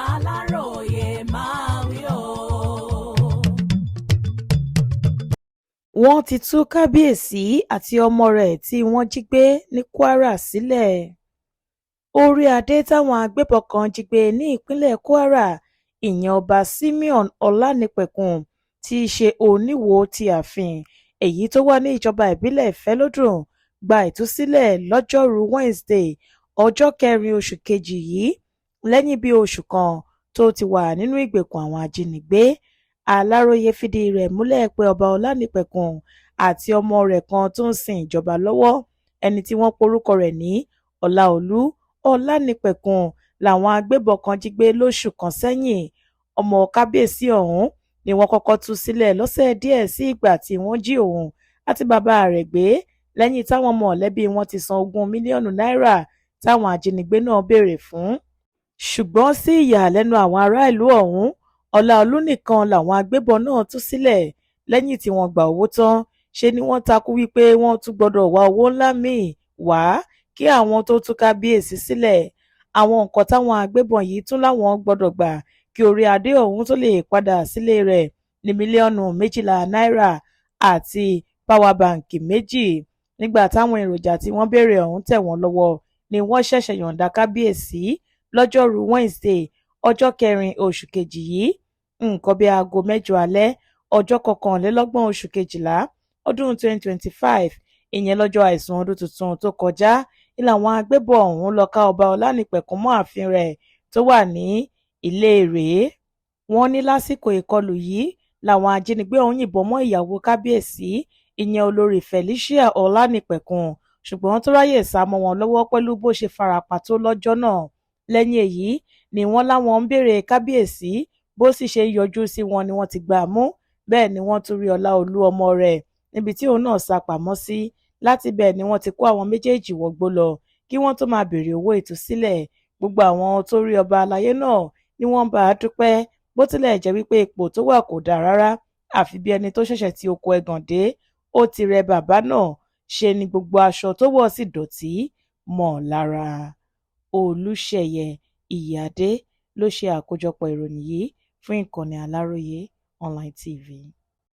Aláròyé máa wí o. Wọ́n ti tú kábíyèsí àti ọmọ rẹ̀ tí wọ́n jí gbé ní Kwara sílẹ̀. Orí adé táwọn agbébọn kan jí gbé ní ìpínlẹ̀ Kwara, ìyẹn Ọba Simeon Ọlánìpẹ̀kun tí í ṣe Oníwo ti ààfin, èyí tó wà ní ìjọba ìbílẹ̀ Ìfẹ́lódùn, gba ìtúsílẹ̀ lọ́jọ́rùú Wednesday, ọjọ́ 4 oṣù kejì yìí, lẹ́yìn bíi oṣù kan tó ti wà nínú ìgbèkùn àwọn ajínigbé. Aláròyé fìdí rẹ̀ múlẹ̀ pé Ọba Ọlánìpẹ̀kun àti ọmọ rẹ̀ kan tó ń sin ìjọba lọ́wọ́, ẹni tí wọ́n porúkọ rẹ̀ ní Ọláolú Ọlánìpẹ̀kun, làwọn agbébọn kan jí gbé lóṣù kan sẹ́yìn. Ọmọ kábíyèsí ọ̀hún ni wọ́n kọ́kọ́ tú sílẹ̀ lọ́sẹ̀ díẹ̀ sí ìgbà tí wọ́n jí òun àti bàbá rẹ̀ gbé, lẹ́yìn táwọn mọ̀lẹ́bí wọn ti san 20 mílíọ̀nù náírà táwọn ajínigbé náà béèrè fún. Ṣùgbọ́n sí ìyàlẹ́nu àwọn ará ìlú ọ̀hún, Ọláolú nìkan làwọn agbébọn náà tú sílẹ̀. Lẹ́yìn tí wọ́n gba owó tán, ṣe ni wọ́n takú wípé wọ́n tún gbọ́dọ̀ wá owó ńlá míì wá kí àwọn tó tú kábíyèsí sílẹ̀. Àwọn nǹkan táwọn agbébọn yìí tún láwọn gbọ́dọ̀ gbà kí orí adé ọ̀hún tó lè padà sílé rẹ̀ ní mílíọ̀nù 12 náírà àti power bank 2. Nígbà táwọn èròjà tí wọ́n béèrè ọ̀hún tẹ̀ wọ́n lọ́wọ́ ni wọ́n ṣẹ̀ṣẹ̀ yọ̀ǹda kábíyèsí lọ́jọ́rùú Wednesday, ọjọ́ 4 oṣù kejì yìí, nǹkan bíi aago 8 alẹ́, ọjọ́ 21 oṣù kejìlá ọdún 2025, ìyẹn lọ́jọ́ àìsùn ọdún tuntun tó kọjá, ní làwọn agbébọn ọ̀hún lọ ká Ọba Ọlánìpẹ̀kun mọ́ ààfin rẹ̀ tó wà ní Ilé-Ìrè. Wọ́n ní lásìkò ìkọlù yìí làwọn ajínigbé ọ̀hún yìnbọn mọ́ ìyàwó kábíyèsí, ìyẹn Olórí Felicia Ọlánìpẹ̀kun, ṣùgbọ́n tó ráyè sá mọ́ wọn lọ́wọ́ pẹ̀lú bó ṣe farapa tó lọ́jọ́ náà. Lẹ́yìn èyí ni wọ́n láwọn ń béèrè kábíyèsí, bó sì ṣe yọjú sí wọn ni wọ́n ti gbà mú. Bẹ́ẹ̀ ni wọ́n tún rí Ọláolú ọmọ rẹ̀ níbi tí òun náà sá pamọ́ sí. Láti bẹ́ẹ̀ ni wọ́n ti kó àwọn méjèèjì wọgbó lọ kí wọ́n tó máa béèrè owó ìtúsílẹ̀. Gbogbo àwọn tó rí ọba aláyé náà ni wọ́n bá a dúpẹ́, bó tilẹ̀ jẹ́ wípé ipò tó wà kò dáa rárá, àfi bí ẹni tó ṣẹ̀ṣẹ̀ ti oko ẹ̀gàn dé. Ó ti rẹ bàbá náà, ṣe ni gbogbo aṣọ tó wọ̀ sì dọ̀tí mọ́ lára. Olúṣèyẹ Ìyíáde ló ṣe àkójọpọ̀ ìròyìn yìí fún ìkànnì Aláròyé Online TV.